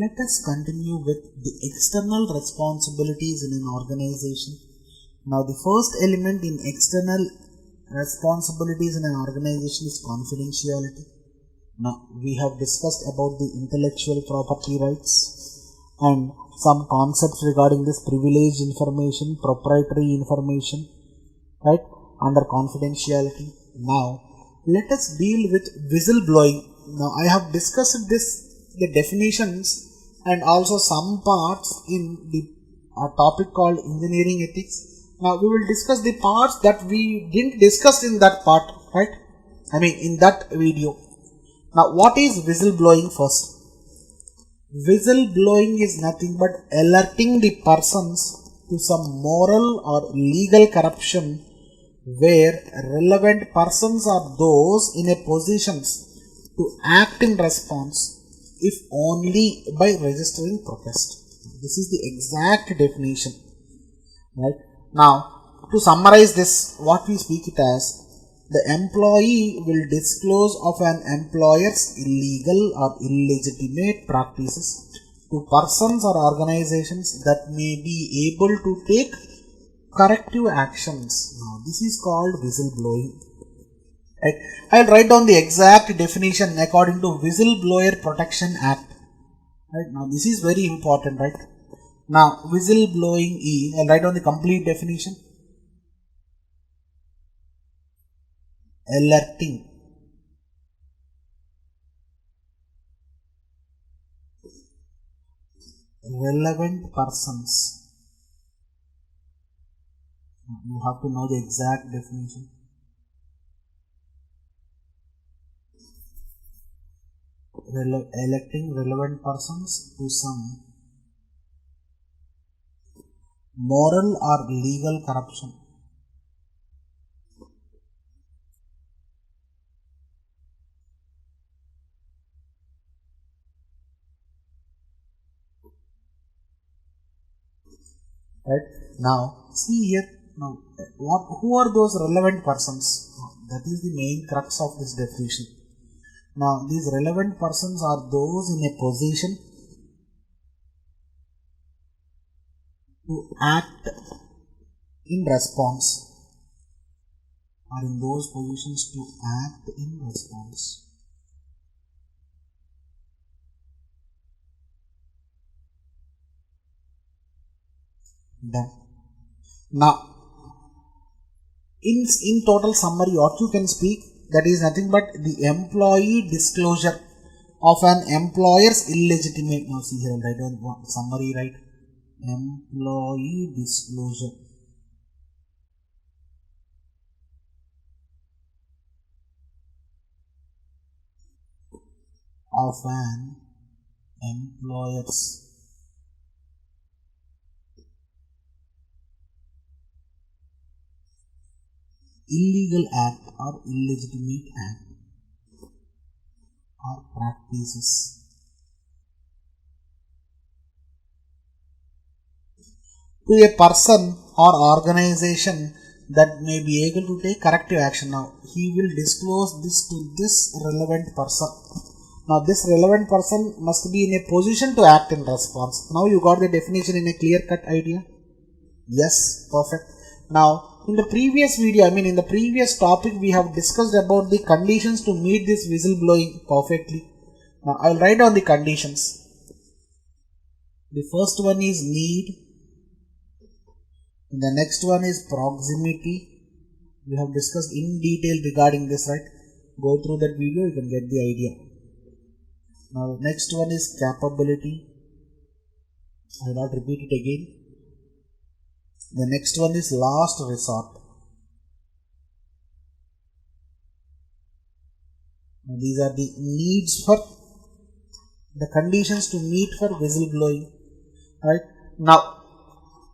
let us continue with the external responsibilities in an organization. Now, the first element in external responsibilities in an organization is confidentiality. Now, we have discussed about the intellectual property rights and some concepts regarding this privileged information, proprietary information, right, under confidentiality. Now, let us deal with whistleblowing. Now, I have discussed the definitions and also some parts in the topic called engineering ethics. Now, we will discuss the parts that we didn't discuss in that part, right? I mean, in that video. Now, what is whistleblowing first? Whistleblowing is nothing but alerting the persons to some moral or legal corruption where relevant persons are those in a positions to act in response if only by registering protest. This is the exact definition, right? Now, to summarize this, what we speak it as, the employee will disclose of an employer's illegal or illegitimate practices to persons or organizations that may be able to take corrective actions. Now, this is called whistleblowing. Right. I will write down the exact definition according to Whistleblower Protection Act. Right. Now, this is very important, right? Now, whistleblowing is, I will write down the complete definition. Alerting, relevant persons. You have to know the exact definition. Electing relevant persons to some moral or legal corruption. Right. Now, see here. Now, who are those relevant persons? That is the main crux of this definition. Now, these relevant persons are those in a position to act in response, or in those positions to act in response. Done. Now, in total summary, what you can speak, that is nothing but the employee disclosure of an employer's illegitimate. Now, see here, write down summary, right? Employee disclosure of an employer's illegal act or illegitimate act or practices to a person or organization that may be able to take corrective action. Now, he will disclose this to this relevant person. Now, this relevant person must be in a position to act in response. Now, you got the definition in a clear-cut idea? Yes, perfect. Now, in the previous video, in the previous topic, we have discussed about the conditions to meet this whistleblowing perfectly. Now, I will write down the conditions. The first one is need. The next one is proximity. We have discussed in detail regarding this, right? Go through that video, you can get the idea. Now, the next one is capability. I will not repeat it again. The next one is last resort. Now, these are the needs for the conditions to meet for whistleblowing. Right? Now,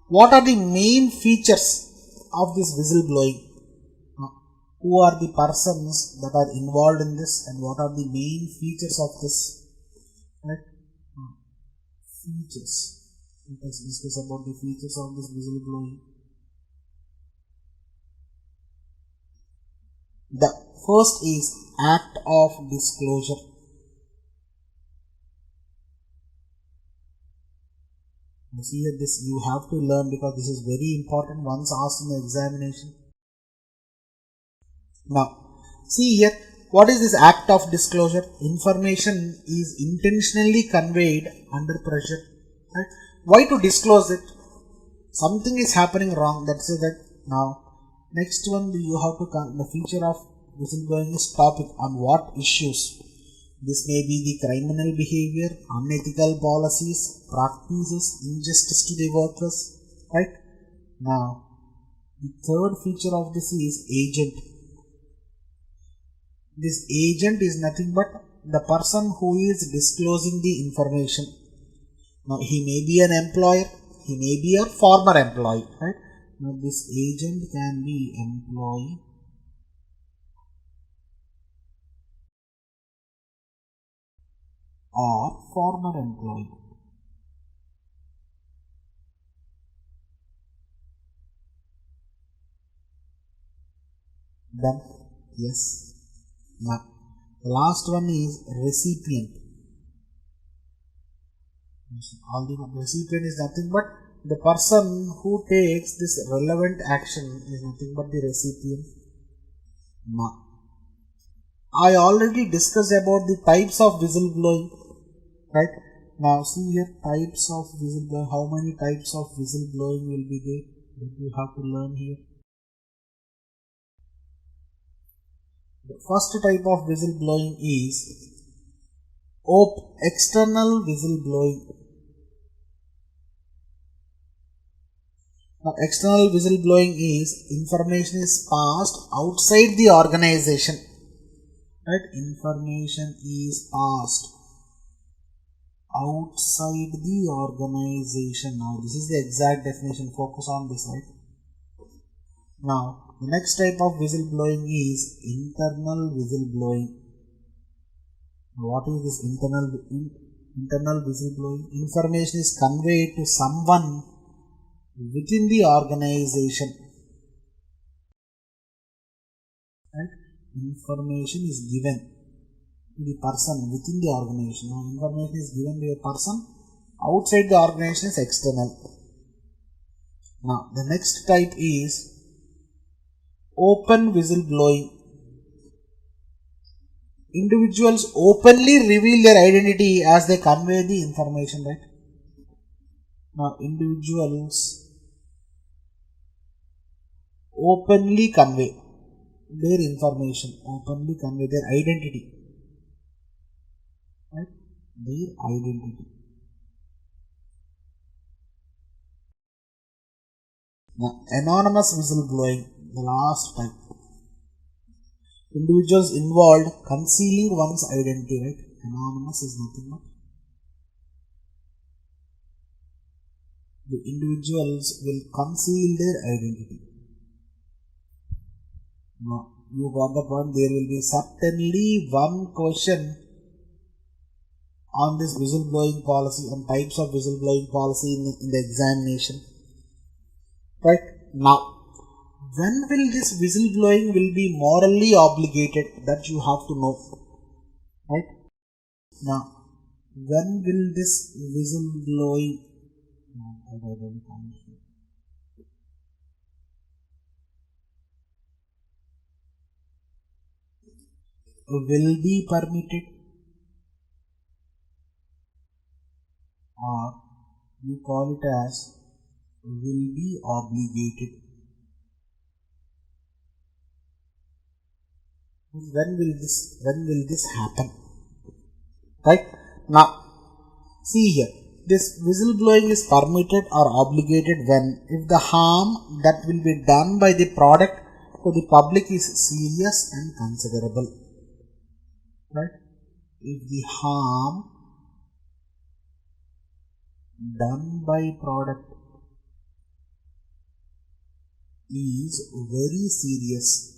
what are the main features of this whistleblowing? Who are the persons that are involved in this, and what are the main features of this? Right? Features. Let us discuss about the features of this whistleblowing. The first is act of disclosure. You see here, this you have to learn because this is very important once asked in the examination. Now, see here, what is this act of disclosure? Information is intentionally conveyed under pressure. Right? Why to disclose it? Something is happening wrong. That's it. That now, next one you have to the feature of whistleblowing is topic on what issues. This may be the criminal behavior, unethical policies, practices, injustice to the workers. Right? Now, the third feature of this is agent. This agent is nothing but the person who is disclosing the information. Now, he may be an employer, he may be a former employee. Right? Now, this agent can be employee or former employee. Then, yes. Now, the last one is recipient. All the recipient is nothing but the person who takes this relevant action is nothing but the recipient. Now, I already discussed about the types of whistleblowing. Right? Now, see here, types of whistleblowing. How many types of whistleblowing will be there? That you have to learn here. The first type of whistleblowing is external whistleblowing. Now, external whistleblowing is information is passed outside the organization. Right? Information is passed outside the organization. Now, this is the exact definition. Focus on this, right? Now, the next type of whistleblowing is internal whistleblowing. What is this internal whistleblowing? Information is conveyed to someone within the organization. Right? Information is given to the person within the organization. Now, information is given to a person outside the organization is external. Now, the next type is open whistleblowing. Individuals openly reveal their identity as they convey the information, right? Now, individuals openly convey their information, openly convey their identity, right? Their identity. Now, anonymous whistleblowing, the last type. Individuals involved concealing one's identity, right? Anonymous is nothing but the individuals will conceal their identity. Now, you got the point. There will be certainly one question on this whistleblowing policy and types of whistleblowing policy in the examination. Right? Now, when will this whistleblowing will be morally obligated? That you have to know. Right? Now, when will this whistleblowing will be permitted, or you call it as will be obligated? When will this happen? Right? Now, see here, this whistleblowing is permitted or obligated when if the harm that will be done by the product to the public is serious and considerable. Right? If the harm done by product is very serious.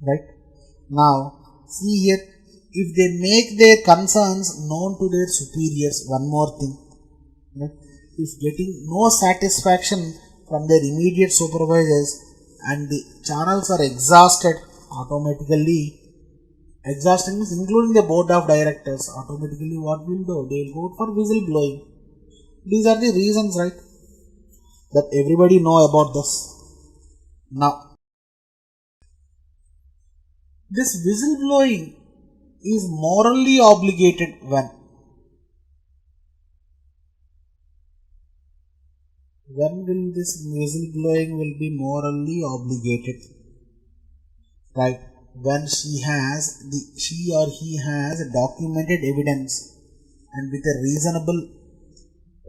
Right? Now, see here, if they make their concerns known to their superiors, one more thing. Right? If getting no satisfaction from their immediate supervisors and the channels are exhausted, automatically Exhausting means including the board of directors. Automatically what will do? They will go for whistleblowing. These are the reasons, right? That everybody know about this. Now, this whistleblowing is morally obligated when will this whistleblowing will be morally obligated? Right? When she or he has documented evidence and with a reasonable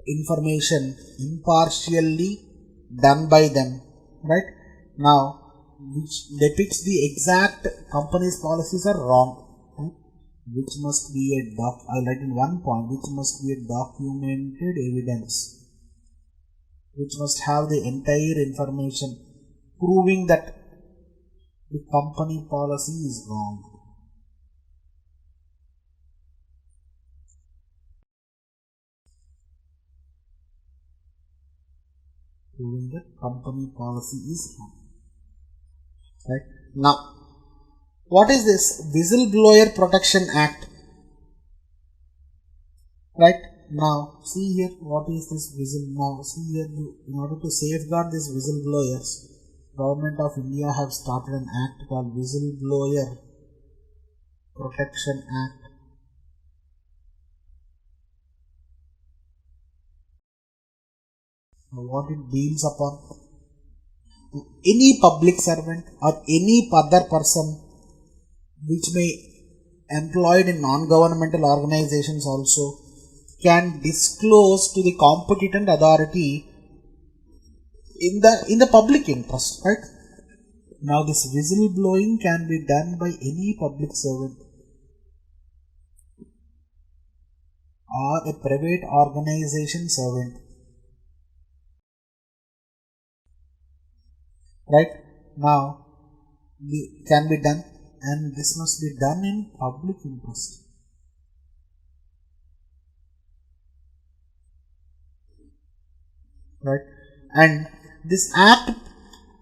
information impartially done by them, right? Now, which depicts the exact company's policies are wrong, right? Which must be I write in one point, which must be a documented evidence, which must have the entire information proving that the company policy is wrong. Proving that company policy is wrong. Right? Now, what is this Whistleblower Protection Act? Right? Now, see here, what is this now see here, in order to safeguard these whistleblowers, Government of India have started an act called Whistleblower Protection Act. What it deals upon: any public servant or any other person which may employed in non-governmental organizations also can disclose to the competent authority in the public interest, right? Now this whistleblowing can be done by any public servant or a private organization servant, right? Now can be done, and this must be done in public interest. Right? And this act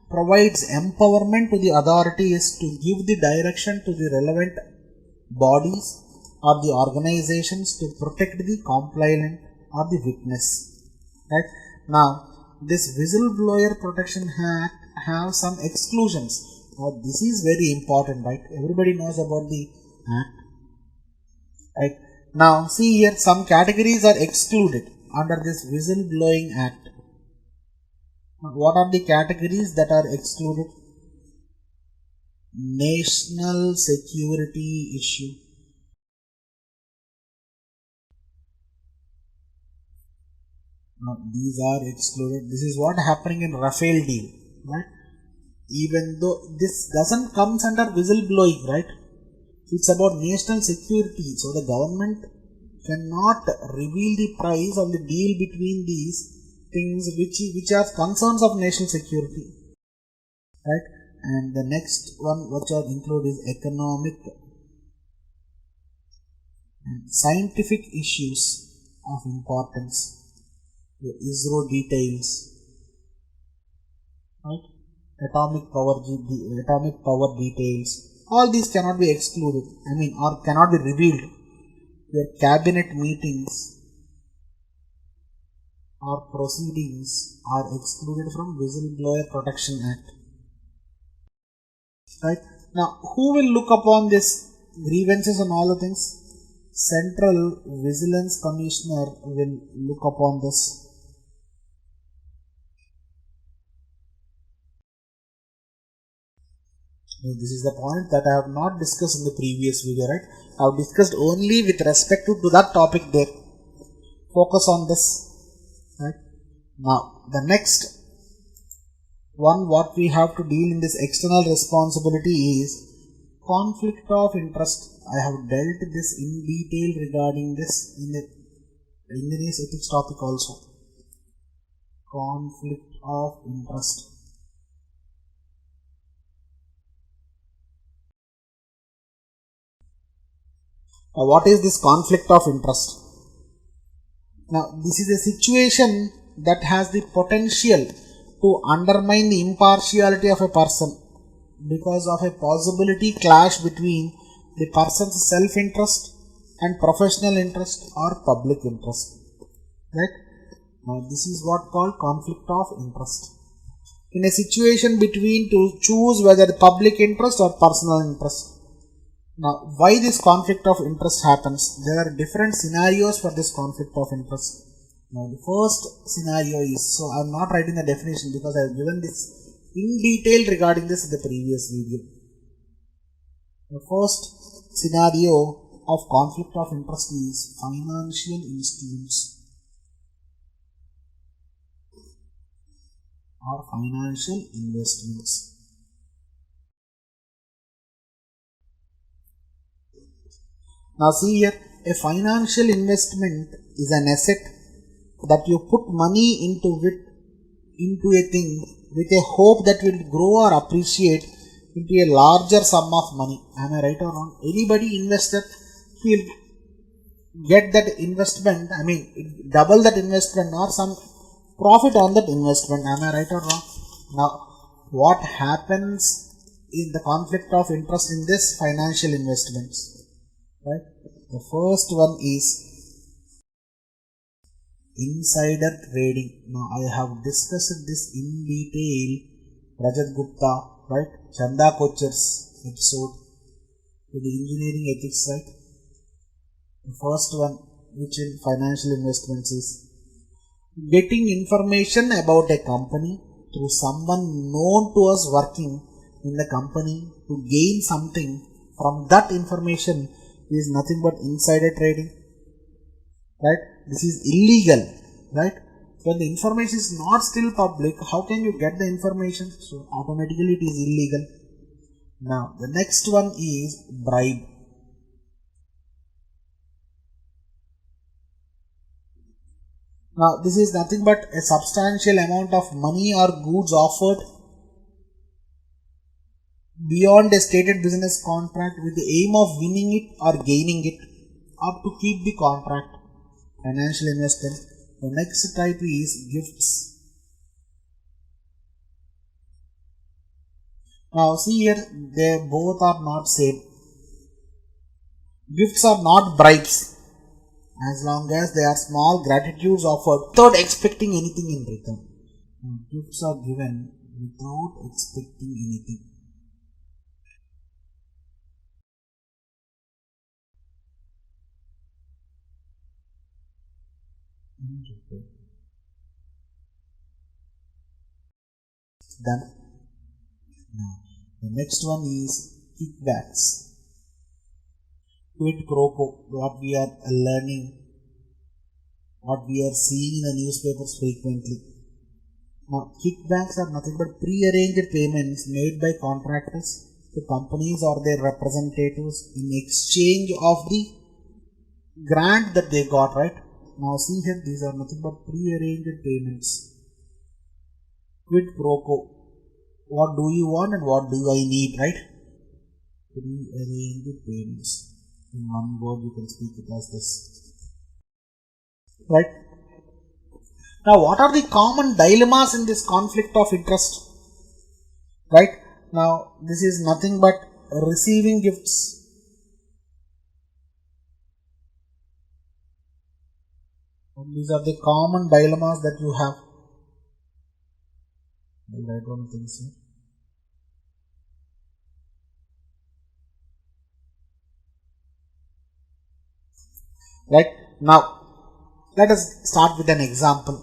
provides empowerment to the authorities to give the direction to the relevant bodies or the organizations to protect the complainant or the witness. Right? Now, this Whistleblower Protection Act have some exclusions. Now, this is very important, right? Everybody knows about the act. Right? Now, see here, some categories are excluded under this Whistleblowing Act. What are the categories that are excluded? National security issue. Now, these are excluded. This is what happening in Rafale deal, right? Even though this doesn't comes under whistleblowing, right? It's about national security. So the government cannot reveal the price of the deal between these things which are concerns of national security, right? And the next one which are included is economic and scientific issues of importance, the ISRO details, right? Atomic power details. All these cannot be excluded. Or cannot be revealed. Their cabinet meetings or proceedings are excluded from Whistleblower Protection Act. Right? Now, who will look upon this grievances and all the things? Central Vigilance Commissioner will look upon this. This is the point that I have not discussed in the previous video, right? I have discussed only with respect to that topic there. Focus on this. Right? Now, the next one what we have to deal in this external responsibility is conflict of interest. I have dealt this in detail regarding this in the Indian ethics topic also. Conflict of interest. Now, what is this conflict of interest? Now, this is a situation that has the potential to undermine the impartiality of a person because of a possibility clash between the person's self-interest and professional interest or public interest. Right? Now this is what called conflict of interest. In a situation between to choose whether the public interest or personal interest. Now why this conflict of interest happens? There are different scenarios for this conflict of interest. Now the first scenario is, so I am not writing the definition because I have given this in detail regarding this in the previous video. The first scenario of conflict of interest is financial institutions or financial investments. Now see here, a financial investment is an asset that you put money into a thing with a hope that will grow or appreciate into a larger sum of money. Am I right or wrong? Anybody invested, he will get that investment, double that investment or some profit on that investment. Am I right or wrong? Now, what happens in the conflict of interest in this financial investments? Right? The first one is insider trading. Now I have discussed this in detail. Rajat Gupta, right? Chanda Kocher's episode with the engineering ethics, right? The first one, which in financial investments, is getting information about a company through someone known to us working in the company to gain something from that information is nothing but insider trading, right? This is illegal, right? When the information is not still public, how can you get the information? So automatically it is illegal. Now the next one is bribe. Now this is nothing but a substantial amount of money or goods offered beyond a stated business contract with the aim of winning it or gaining it or to keep the contract. Financial investment. The next type is gifts. Now see here, they both are not same. Gifts are not bribes as long as they are small gratitudes offered without expecting anything in return. Gifts are given without expecting anything. Done. Now, the next one is kickbacks. Quid pro quo, what we are learning, what we are seeing in the newspapers frequently. Now, kickbacks are nothing but pre-arranged payments made by contractors to companies or their representatives in exchange of the grant that they got, right? Now, see here, these are nothing but pre-arranged payments. Quid pro quo. What do you want and what do I need, right? Pre-arranged payments. In one word, you can speak it as this. Right? Now, what are the common dilemmas in this conflict of interest? Right? Now, this is nothing but receiving gifts. And these are the common dilemmas that you have. I don't think so. Right? Now, let us start with an example.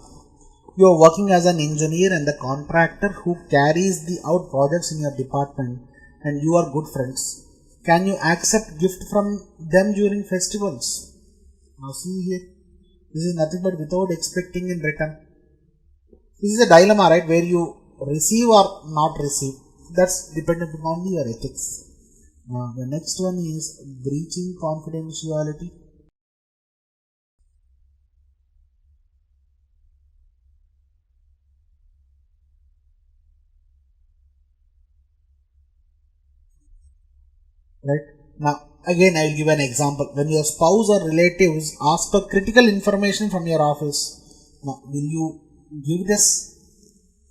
You are working as an engineer and the contractor who carries out projects in your department and you are good friends. Can you accept gift from them during festivals? Now see here, this is nothing but without expecting in return. This is a dilemma, right, where you receive or not receive. That's dependent upon your ethics. Now the next one is breaching confidentiality. Right? Now, again, I will give an example. When your spouse or relatives ask for critical information from your office, now, will you give this?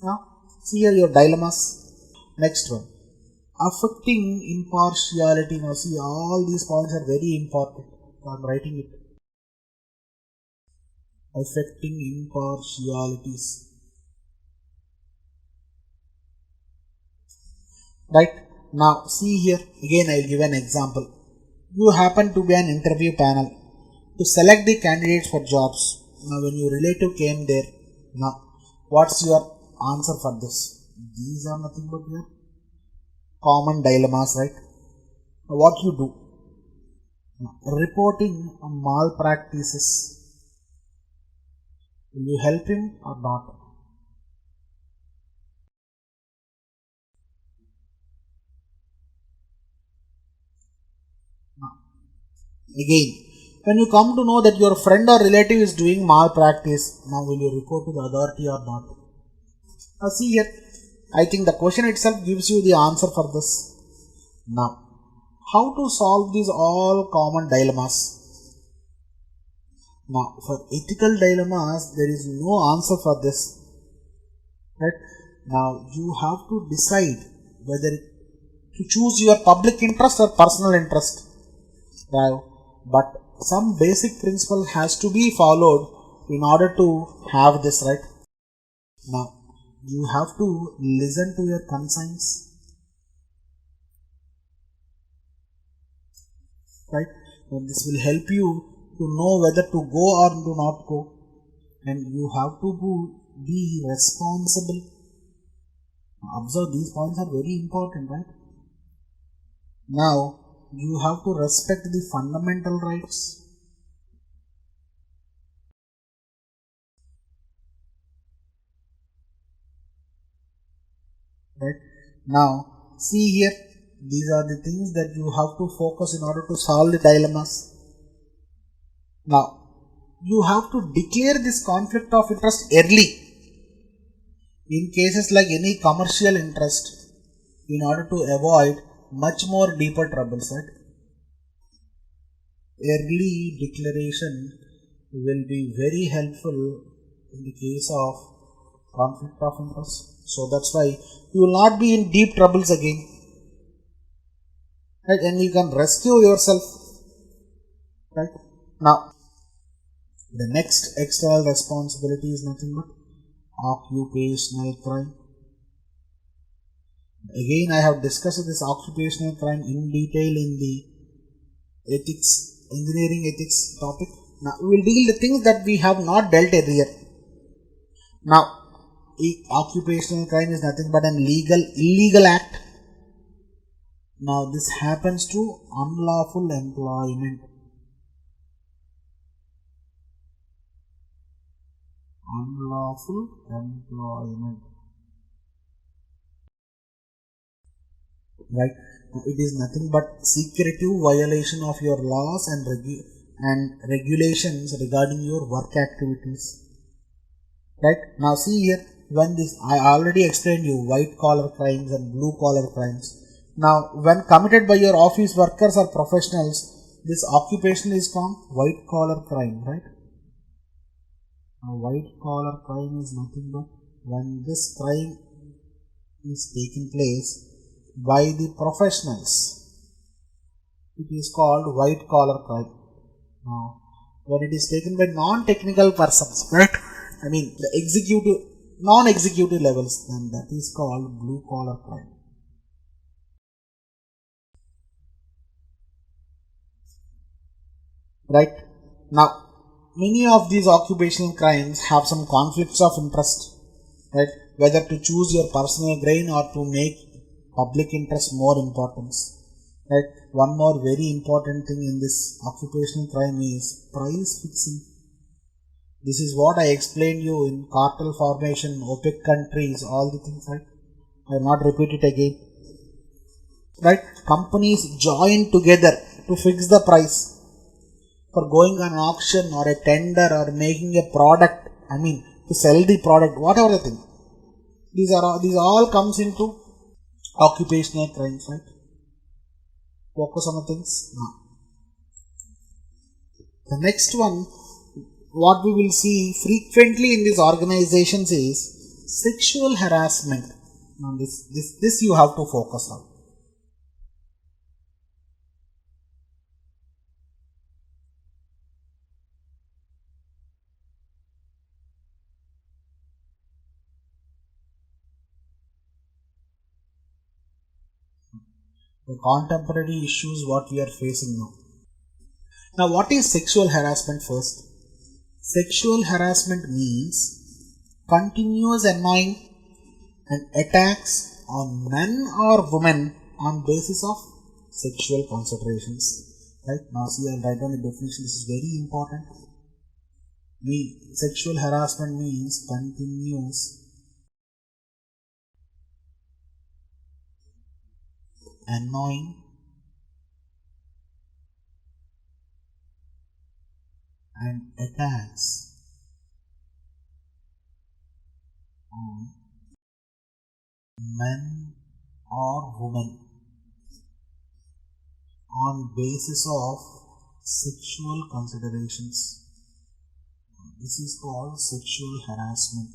Now, see here your dilemmas. Next one. affecting impartiality. Now see, all these points are very important. So I'm writing it. Affecting impartialities. Right? Now see here, again I'll give an example. You happen to be an interview panel to select the candidates for jobs. Now when your relative came there, now what's your answer for this? These are nothing but your common dilemmas, right? Now, what you do? Now, reporting malpractices. Will you help him or not? Now, again, when you come to know that your friend or relative is doing malpractice, now will you report to the authority or not? Now see here, I think the question itself gives you the answer for this. Now, how to solve these all common dilemmas? Now, for ethical dilemmas, there is no answer for this. Right? Now, you have to decide whether to choose your public interest or personal interest. Right? But some basic principle has to be followed in order to have this, right? Now, you have to listen to your conscience, right? And this will help you to know whether to go or do not go, and you have to be responsible. Observe, these points are very important, right? Now, you have to respect the fundamental rights. Right? Now, see here, these are the things that you have to focus in order to solve the dilemmas. Now, you have to declare this conflict of interest early in cases like any commercial interest in order to avoid much more deeper troubles, right? Early declaration will be very helpful in the case of conflict of interest. So that's why you will not be in deep troubles again, right? And you can rescue yourself, right? Now, the next external responsibility is nothing but occupational crime. Again, I have discussed this occupational crime in detail in the ethics, engineering ethics topic. Now, we will deal the things that we have not dealt earlier. Now, occupational crime is nothing but an illegal act. Now, this happens to unlawful employment. Unlawful employment. Right? It is nothing but secretive violation of your laws and regulations regarding your work activities. Right? Now see here, when this, I already explained you white collar crimes and blue collar crimes. Now when committed by your office workers or professionals, this occupation is called white collar crime, right? Now white collar crime is nothing but when this crime is taking place by the professionals, it is called white collar crime. Now when it is taken by non-technical persons, right? I mean the executive, non-executive levels, then that is called blue collar crime. Right? Now, many of these occupational crimes have some conflicts of interest, right? Whether to choose your personal gain or to make public interest more importance. Right? One more very important thing in this occupational crime is price fixing. This is what I explained you in cartel formation, OPEC countries, all the things, right? I will not repeat it again. Right? Companies join together to fix the price for going on auction or a tender or making a product, I mean to sell the product, whatever the thing. These all comes into occupational crimes, right? Focus on the things now. The next one, what we will see frequently in these organizations is sexual harassment. Now this you have to focus on. the contemporary issues what we are facing now. Now, what is sexual harassment first? Sexual harassment means continuous annoying and attacks on men or women on basis of sexual considerations. Right? Now, see, I'll write down the definition. This is very important. Sexual harassment means continuous annoying and attacks on men or women on basis of sexual considerations. This is called sexual harassment.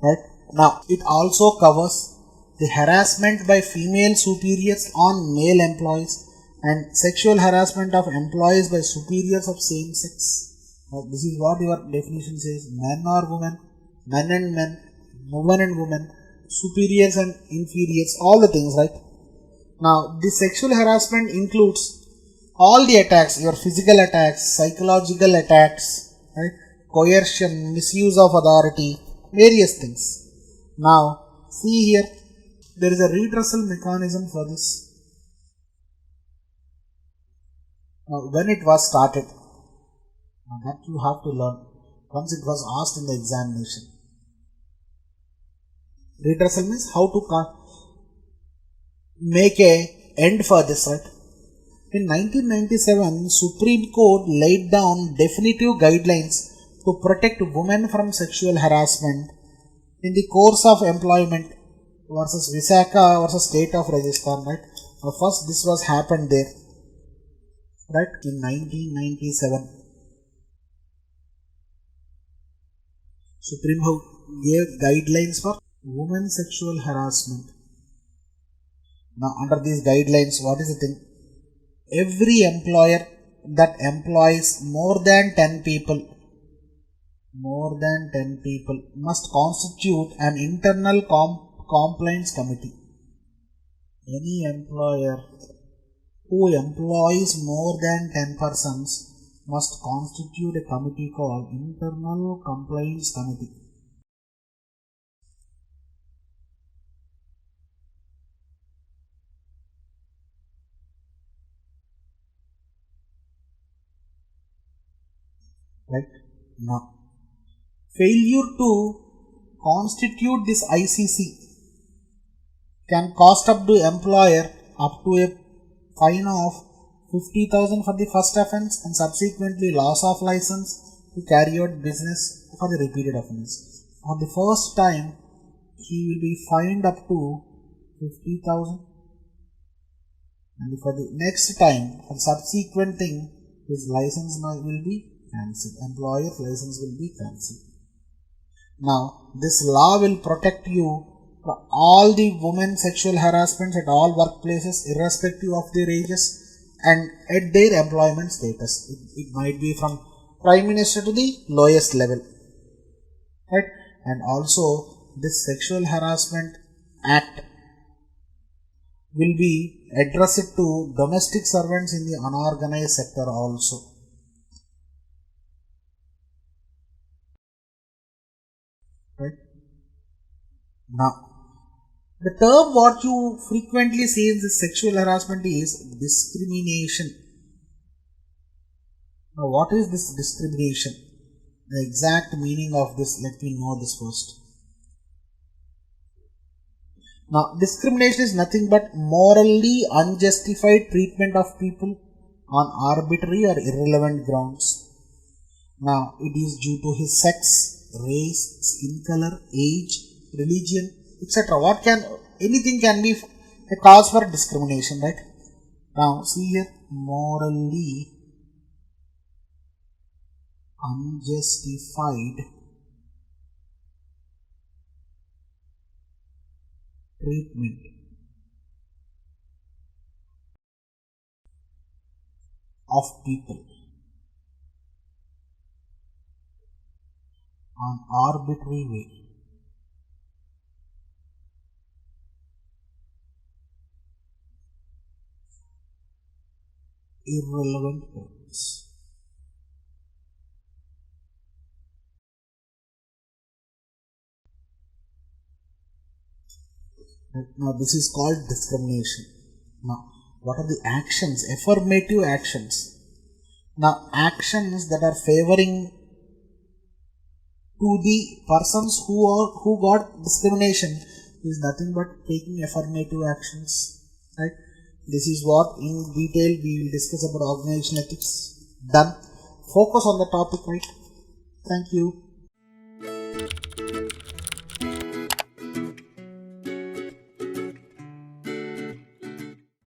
Right? Now, it also covers the harassment by female superiors on male employees and sexual harassment of employees by superiors of same sex. Now, this is what your definition says: men or women, men and men, women and women, superiors and inferiors, all the things, right? Now, the sexual harassment includes all the attacks, your physical attacks, psychological attacks, right? Coercion, misuse of authority, various things. Now, see here, there is a redressal mechanism for this. Now, when it was started, that you have to learn once it was asked in the examination. Redressal means how to make a end for this, right? In 1997, Supreme Court laid down definitive guidelines to protect women from sexual harassment in the course of employment versus Visakha versus State of Rajasthan, right? Now, first this was happened there, right? In 1997, Supreme Court gave guidelines for women sexual harassment. Now, under these guidelines, what is the thing? Every employer that employs more than 10 people must constitute an internal compliance committee. Any employer who employs more than 10 persons must constitute a committee called Internal Compliance Committee. Right? Now, failure to constitute this ICC can cost up to employer up to a fine of 50,000 for the first offence and subsequently loss of license to carry out business for the repeated offence. For the first time, he will be fined up to 50,000, and for the next time, for subsequent thing, his license will be cancelled. Employer's license will be cancelled. Now, this law will protect you from all the women sexual harassments at all workplaces, irrespective of their ages and at their employment status. It might be from Prime Minister to the lowest level, right? And also, this Sexual Harassment Act will be addressed to domestic servants in the unorganized sector also. Right? Now, the term what you frequently see in this sexual harassment is discrimination. Now, what is this discrimination? The exact meaning of this, let me know this first. Now, discrimination is nothing but morally unjustified treatment of people on arbitrary or irrelevant grounds. Now, it is due to his sex, race, skin color, age, religion, etc. Anything can be a cause for discrimination, right? Now, see here, morally unjustified treatment of people on arbitrary way. irrelevant purpose. Now this is called discrimination. Now what are the actions? Affirmative actions. Now actions that are favoring to the persons who got discrimination is nothing but taking affirmative actions. Right? This is what in detail we will discuss about organizational ethics. Done. Focus on the topic, right? Thank you.